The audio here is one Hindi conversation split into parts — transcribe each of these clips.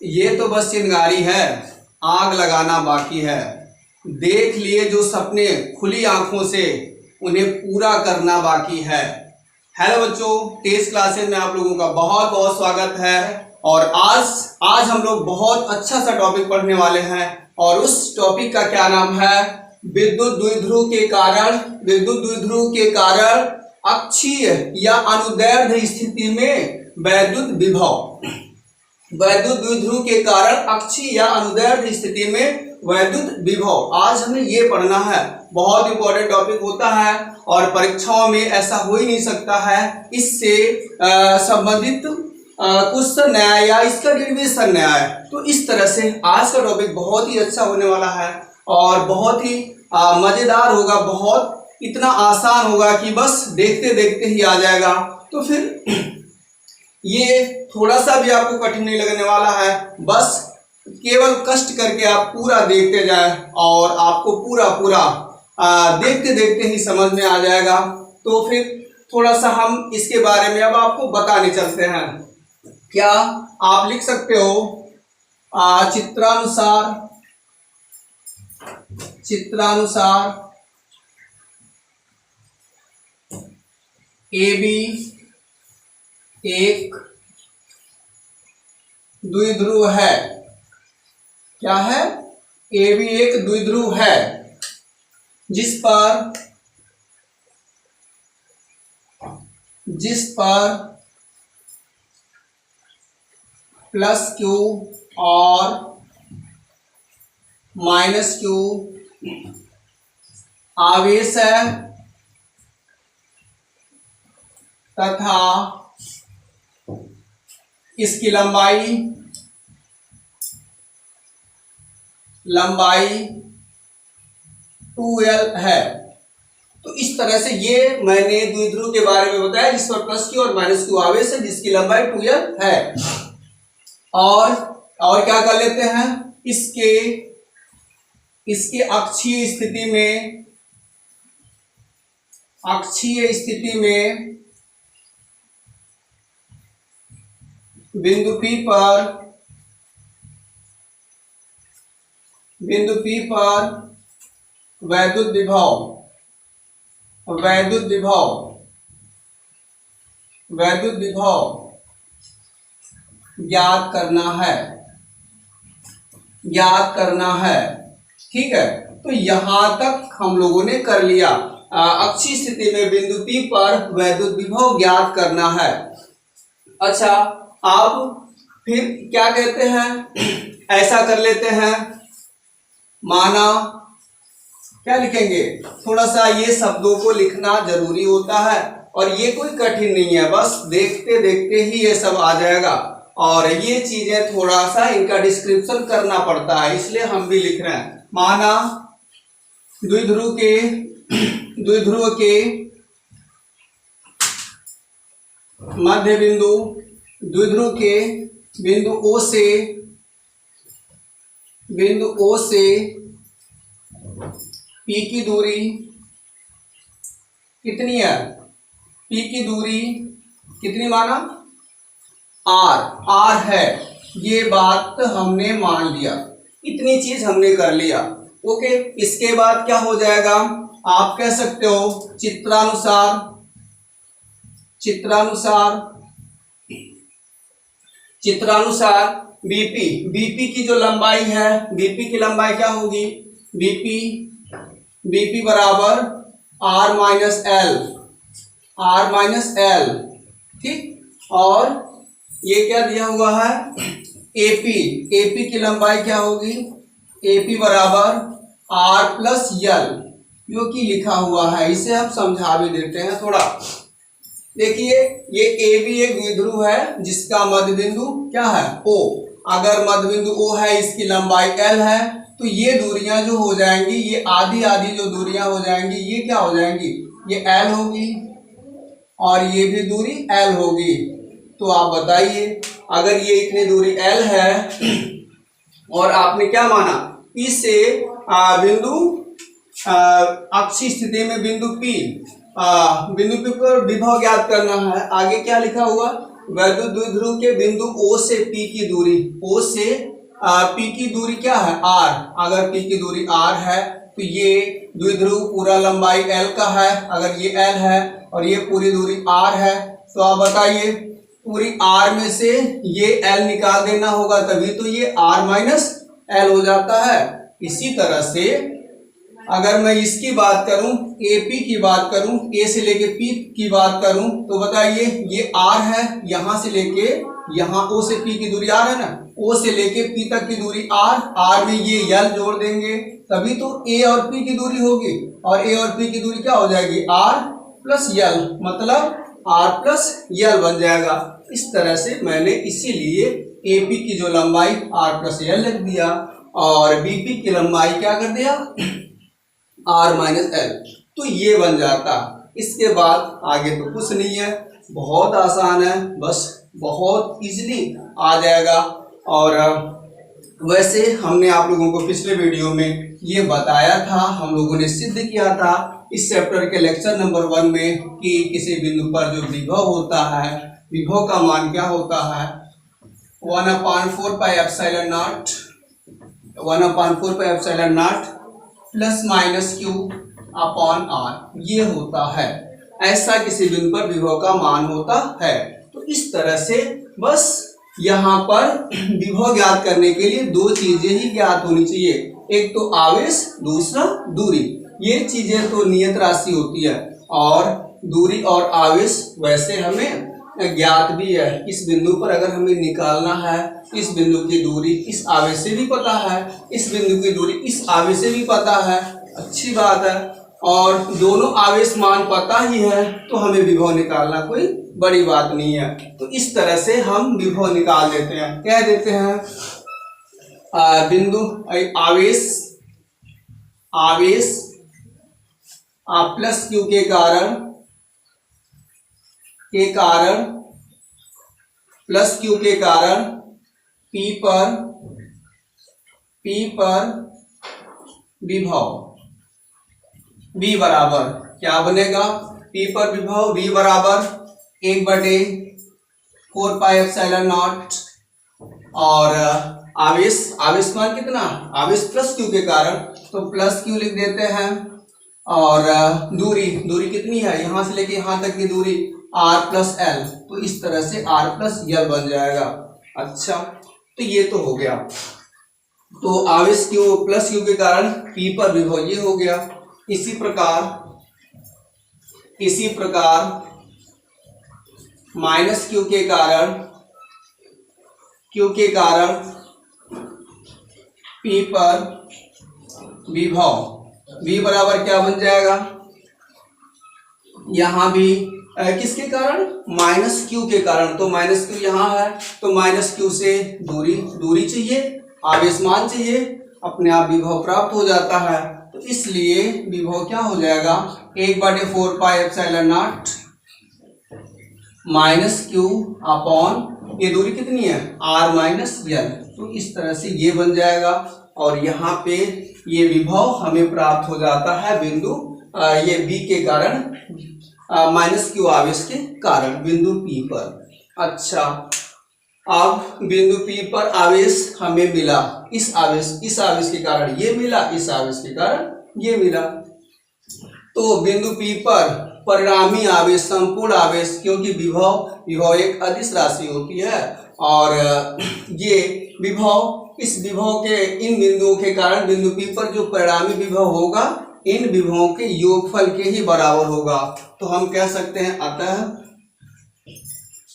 ये तो बस चिंगारी है, आग लगाना बाकी है। देख लिए जो सपने खुली आंखों से, उन्हें पूरा करना बाकी है। हेलो बच्चों, टेस्ट क्लासेस में आप लोगों का बहुत बहुत स्वागत है। और आज हम लोग बहुत अच्छा सा टॉपिक पढ़ने वाले हैं। और उस टॉपिक का क्या नाम है? विद्युत द्विध्रुव के कारण अक्षीय या अनुदैर्ध्य स्थिति में वैद्युत विभव। वैद्युत द्विध्रुव के कारण अक्षीय या अनुदैर्ध्य स्थिति में वैद्युत विभव, आज हमें ये पढ़ना है। बहुत इंपॉर्टेंट टॉपिक होता है और परीक्षाओं में ऐसा हो ही नहीं सकता है। इससे संबंधित क्वेश्चन न्याय या इसका डेरिवेशन न्याय, तो इस तरह से आज का टॉपिक बहुत ही अच्छा होने वाला है और बहुत ही मजेदार होगा। बहुत इतना आसान होगा कि बस देखते देखते ही आ जाएगा। तो फिर ये थोड़ा सा भी आपको कठिन नहीं लगने वाला है। बस केवल कष्ट करके आप पूरा देखते जाएं और आपको पूरा देखते देखते ही समझ में आ जाएगा। तो फिर थोड़ा सा हम इसके बारे में अब आपको बताने चलते हैं। क्या आप लिख सकते हो? चित्रानुसार AB एक द्विध्रुव है। क्या है? AB एक द्विध्रुव है जिस पर प्लस Q और माइनस Q आवेश है तथा इसकी लंबाई 2L है। तो इस तरह से ये मैंने द्विध्रुव के बारे में बताया जिस पर प्लस Q और माइनस Q आवेश है, जिसकी लंबाई 2L है। और क्या कर लेते हैं? इसके अक्षीय स्थिति में बिंदु P पर वैद्युत विभव ज्ञात करना है। ठीक है, तो यहां तक हम लोगों ने कर लिया। अक्षीय स्थिति में बिंदु P पर वैद्युत विभव ज्ञात करना है। अच्छा, आप फिर क्या कहते हैं? ऐसा कर लेते हैं। माना क्या लिखेंगे? थोड़ा सा ये शब्दों को लिखना जरूरी होता है और ये कोई कठिन नहीं है, बस देखते देखते ही ये सब आ जाएगा। और ये चीजें थोड़ा सा इनका डिस्क्रिप्शन करना पड़ता है, इसलिए हम भी लिख रहे हैं। माना द्विध्रुव के मध्य बिंदु, द्विध्रुव के बिंदु O से P की दूरी कितनी है? P की दूरी कितनी माना? R है। ये बात हमने मान लिया, इतनी चीज हमने कर लिया। ओके, इसके बाद क्या हो जाएगा? आप कह सकते हो चित्रानुसार बीपी की जो लंबाई है, बीपी की लंबाई क्या होगी? बीपी बराबर R माइनस एल। ठीक, और ये क्या दिया हुआ है? एपी की लंबाई क्या होगी? एपी बराबर R प्लस L, जो कि लिखा हुआ है। इसे हम समझा भी देते हैं थोड़ा। देखिए, ये AB एक द्विध्रुव है जिसका मध्य बिंदु क्या है? O। अगर मध्य बिंदु O है, इसकी लंबाई L है, तो ये दूरियां जो हो जाएंगी, ये आधी जो दूरियां हो जाएंगी, ये क्या हो जाएंगी? ये L होगी और ये भी दूरी L होगी। तो आप बताइए, अगर ये इतनी दूरी L है और आपने क्या माना? इससे बिंदु अक्षीय स्थिति में बिंदु P पर विभव ज्ञात करना है। आगे क्या लिखा हुआ? वैद्युत द्विध्रुव के बिंदु O से P की दूरी, O से P की दूरी क्या है R। अगर P की दूरी R है तो ये द्विध्रुव पूरा लंबाई L का है। अगर ये L है और ये पूरी दूरी R है तो आप बताइए पूरी R में से ये L निकाल देना होगा, तभी तो ये R माइनस L हो जाता है। इसी तरह से अगर मैं इसकी बात करूं, AP की बात करूं, A से लेके P की बात करूं तो बताइए ये R है, यहां से लेके यहाँ O से P की दूरी R है ना, O से लेके P तक की दूरी R में ये L जोड़ देंगे तभी तो A और P की दूरी होगी, और A और P की दूरी क्या हो जाएगी R प्लस L, मतलब R प्लस L बन जाएगा। इस तरह से मैंने इसीलिए AP की जो लंबाई R प्लस L लिख दिया और BP की लंबाई क्या कर दिया R माइनस L, तो ये बन जाता। इसके बाद आगे तो कुछ नहीं है, बहुत आसान है, बस बहुत इजीली आ जाएगा। और वैसे हमने आप लोगों को पिछले वीडियो में ये बताया था, हम लोगों ने सिद्ध किया था इस चैप्टर के लेक्चर नंबर 1 में कि किसी बिंदु पर जो विभव होता है, विभव का मान क्या होता है 1/4 pi epsilon not, 1/4 pi epsilon not plus minus Q upon R, ये होता है। ऐसा किसी बिंदु पर विभव का मान होता है। तो इस तरह से बस यहाँ पर विभव ज्ञात करने के लिए दो चीजें ही ज्ञात होनी चाहिए, एक तो आवेश, दूसरा दूरी। ये चीजें तो नियत राशि होती है, और दूरी और आवेश वैसे हमें ज्ञात भी है। इस बिंदु पर अगर हमें निकालना है, इस बिंदु की दूरी इस आवेश से भी पता है, इस बिंदु की दूरी इस आवेश से भी पता है, अच्छी बात है। और दोनों आवेश मान पता ही है तो हमें विभव निकालना कोई बड़ी बात नहीं है। तो इस तरह से हम विभव निकाल देते हैं, कह देते हैं बिंदु आवेश प्लस Q के कारण प्लस Q के कारण P पर विभव V बराबर क्या बनेगा, P पर विभव V बराबर 1/4 पाई एप्सिलॉन नॉट, और आवेश मान कितना, आवेश प्लस Q के कारण तो प्लस Q लिख देते हैं, और दूरी कितनी है, यहां से लेके यहां तक की दूरी R प्लस L, तो इस तरह से R प्लस L बन जाएगा। अच्छा, तो ये तो हो गया। तो आवेश Q प्लस Q के कारण P पर विभव ये हो गया। इसी प्रकार माइनस Q के कारण P पर विभव V बराबर क्या बन जाएगा, यहां भी किसके कारण, माइनस Q के कारण। तो माइनस Q यहाँ है तो माइनस Q से दूरी चाहिए, आवेश मान चाहिए, अपने आप विभव प्राप्त हो जाता है। तो इसलिए विभव क्या हो जाएगा 1/4 pi epsilon not minus Q upon ये दूरी कितनी है R माइनस L। तो इस तरह से ये बन जाएगा, और यहाँ पे ये विभव हमें प्राप्त हो जाता है बिंदु ये B के कारण, माइनस Q आवेश के कारण बिंदु P पर। अच्छा, अब बिंदु P पर आवेश हमें मिला, इस आवेश के कारण ये मिला, इस आवेश के कारण ये मिला। तो बिंदु P पर परिणामी आवेश, संपूर्ण आवेश, क्योंकि विभव एक अदिश राशि होती है, और ये विभव, इस विभव के इन बिंदुओं के कारण बिंदु P पर जो परिणामी विभव होगा इन विभवों के योगफल के ही बराबर होगा। तो हम कह सकते हैं अतः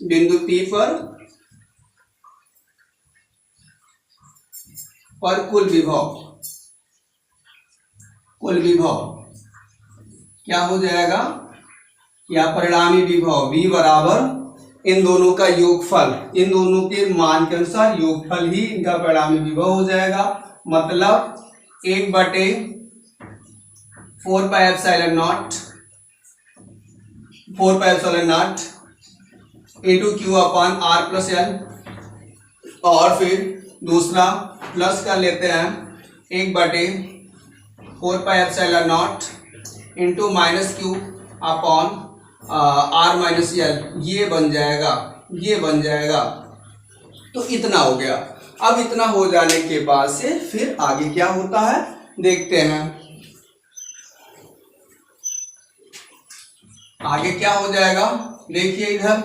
बिंदु P पर कुल विभव क्या हो जाएगा, या परिणामी विभव V बराबर इन दोनों का योगफल, इन दोनों के मान के अनुसार योगफल ही इनका परिणामी विभव हो जाएगा। मतलब 1/4 pi epsilon not into Q upon R plus L, और फिर दूसरा प्लस कर लेते हैं 1/4 pi epsilon not into minus Q upon R minus L, ये बन जाएगा। ये बन जाएगा। तो इतना हो गया। अब इतना हो जाने के बाद से फिर आगे क्या होता है देखते हैं। आगे क्या हो जाएगा देखिए इधर,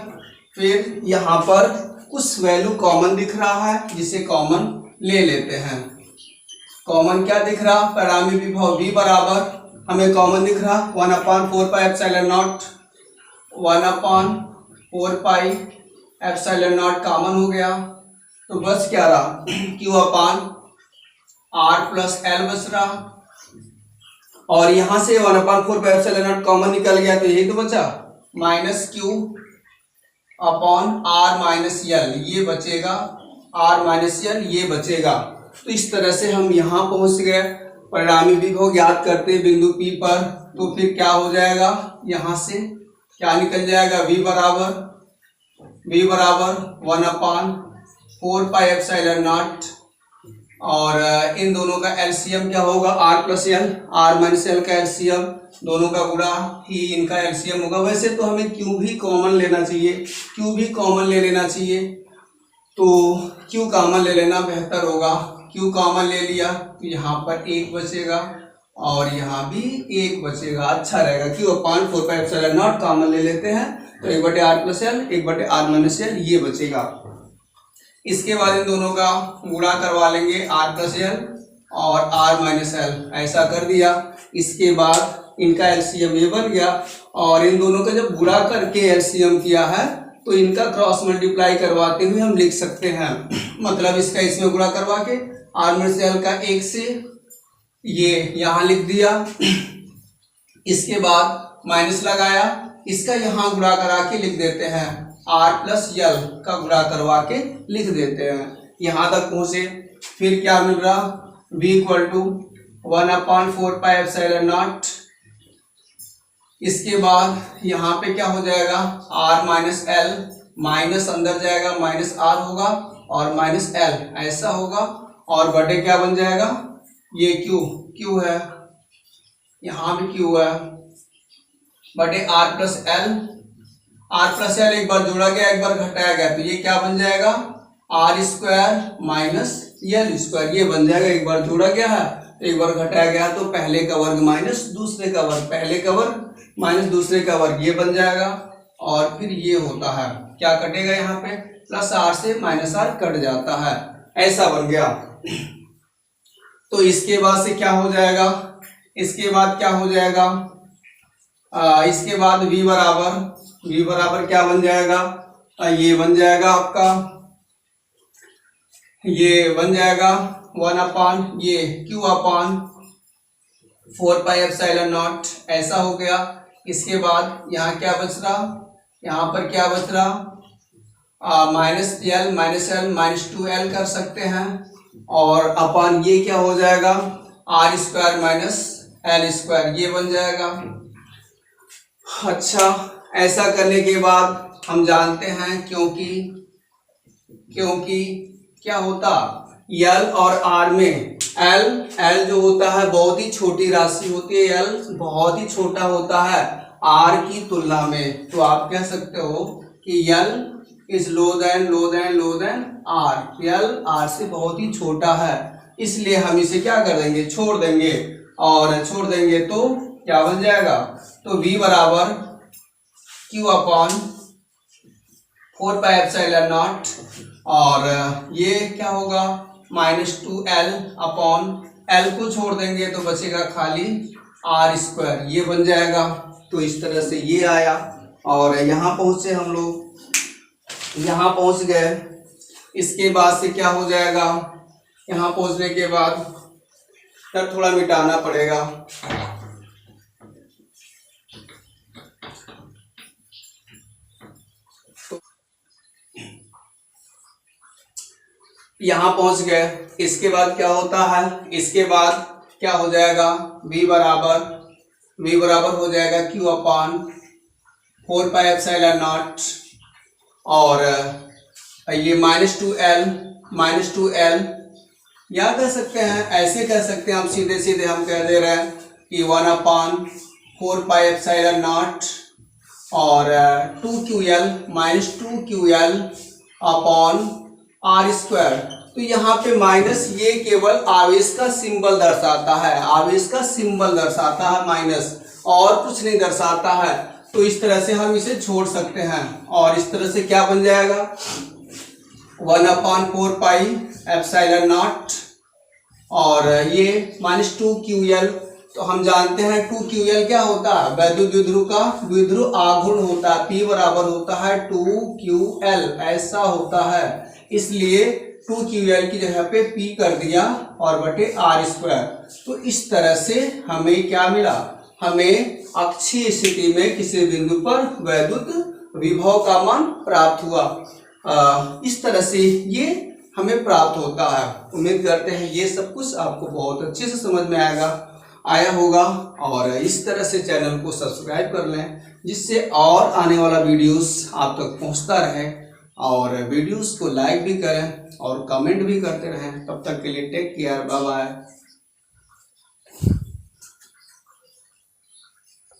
फिर यहाँ पर कुछ वैल्यू कॉमन दिख रहा है जिसे कॉमन ले लेते हैं। कॉमन क्या दिख रहा, परिणामी विभव v बराबर हमें कॉमन दिख रहा 1/4 pi epsilon not, 1/4 pi epsilon not common हो गया। तो बस क्या रहा q/r प्लस एल बच रहा, और यहां से 1/4 पाई एप्सिलॉन नॉट कॉमन निकल गया तो यही तो बचा -q/r माइनस एल, ये बचेगा r माइनस एल, ये बचेगा। तो इस तरह से हम यहाँ पहुंच गए। परिणामी विभव ज्ञात करते बिंदु P पर, तो फिर क्या हो जाएगा यहाँ से क्या निकल जाएगा v बराबर 1/4 पाई एप्सिलॉन नॉट, और इन दोनों का एलसीएम क्या होगा r plus L, r minus L का एलसीएम, दोनों का गुणा ही इनका एलसीएम होगा। वैसे तो हमें क्यू भी कॉमन लेना चाहिए, क्यू भी कॉमन ले लेना चाहिए, तो क्यू कॉमन ले लेना बेहतर होगा। क्यू कॉमन ले लिया तो यहाँ पर 1 बचेगा और यहाँ भी 1 बचेगा, अच्छा रहेगा। q/4 pi epsilon not common ले लेते हैं तो 1/r plus L 1/r minus L ये बचेगा। इसके बाद इन दोनों का गुणा करवा लेंगे r प्लस एल और r माइनस एल, ऐसा कर दिया। इसके बाद इनका एलसीएम ये बन गया, और इन दोनों का जब गुणा करके एलसीएम किया है तो इनका क्रॉस मल्टीप्लाई करवाते हुए हम लिख सकते हैं, मतलब इसका इसमें गुणा करवा के r माइनस एल का 1 से ये यहाँ लिख दिया। इसके बाद माइनस लगाया, इसका यहाँ गुणा करा के लिख देते हैं, r प्लस एल का गुणा करवा के लिख देते हैं। यहाँ तक पहुंचे, फिर क्या मिल रहा v equal to 1/4 pi epsilon naught. इसके बाद यहाँ पे क्या हो जाएगा r माइनस एल, माइनस अंदर जाएगा माइनस r होगा और माइनस एल ऐसा होगा, और बटे क्या बन जाएगा ये q है, यहाँ भी q है, बटे r प्लस एल एक बार जोड़ा गया एक बार घटाया गया तो ये क्या बन जाएगा r² माइनस l², ये बन जाएगा। एक बार जोड़ा गया है तो एक बार घटाया गया तो पहले का वर्ग माइनस दूसरे का वर्ग, पहले का वर्ग माइनस दूसरे का वर्ग, ये बन जाएगा। और फिर ये होता है क्या कटेगा, यहाँ पे प्लस r से माइनस r कट जाता है, ऐसा बन गया। तो इसके बाद से क्या हो जाएगा, इसके बाद क्या हो जाएगा, इसके बाद v बराबर क्या बन जाएगा, ये बन जाएगा आपका, ये बन जाएगा 1/q/4 पाई एप्सिलॉन नॉट, ऐसा हो गया। इसके बाद यहाँ क्या बच रहा, यहाँ पर क्या बच रहा माइनस एल माइनस 2l कर सकते हैं, और अपान ये क्या हो जाएगा r² माइनस l², ये बन जाएगा। अच्छा, ऐसा करने के बाद हम जानते हैं क्योंकि क्या होता l और r में l जो होता है बहुत ही छोटी राशि होती है, l बहुत ही छोटा होता है r की तुलना में, तो आप कह सकते हो कि l is low than r, l r से बहुत ही छोटा है, इसलिए हम इसे क्या कर देंगे छोड़ देंगे, और छोड़ देंगे तो क्या बन जाएगा, तो v बराबर q/4 पाई एप्सिलॉन नॉट, और ये क्या होगा -2l/l को छोड़ देंगे तो बचेगा खाली r², ये बन जाएगा। तो इस तरह से ये आया, और यहाँ पहुंचे हम लोग, यहाँ पहुंच गए। इसके बाद से क्या हो जाएगा, यहाँ पहुंचने के बाद तब थोड़ा मिटाना पड़ेगा, यहाँ पहुंच गए। इसके बाद क्या होता है, इसके बाद क्या हो जाएगा, v बराबर हो जाएगा q/4 पाई एप्सिलॉन नॉट, और ये -2l या कह सकते हैं, ऐसे कह सकते हैं हम, सीधे हम कह दे रहे हैं कि 1/4 पाई एप्सिलॉन नॉट और 2QL minus 2QL upon are square. तो यहाँ पे माइनस ये केवल आवेश का सिंबल दर्शाता है, आवेश का सिंबल दर्शाता है माइनस, और कुछ नहीं दर्शाता है। तो इस तरह से हम इसे छोड़ सकते हैं और इस तरह से क्या बन जाएगा 1/4 पाई एप्सिलॉन नॉट, और ये माइनस 2QL। तो हम जानते हैं 2QL क्या होता है, वैद्युत द्विध्रुव का द्विध्रुव आघूर्ण होता है, P बराबर होता है 2QL, ऐसा होता है। इसलिए 2QL की जगह पे P कर दिया और बटे आर स्क्वायर। तो इस तरह से हमें क्या मिला, हमें अक्षीय स्थिति में किसी बिंदु पर वैद्युत विभव का मान प्राप्त हुआ। इस तरह से ये हमें प्राप्त होता है। उम्मीद करते हैं ये सब कुछ आपको बहुत अच्छे से समझ में आया होगा, और इस तरह से चैनल को सब्सक्राइब कर लें जिससे और आने वाला वीडियोस आप तक पहुंचता रहे, और वीडियोस को लाइक भी करें और कमेंट भी करते रहें। तब तक के लिए टेक केयर, बाय बाय।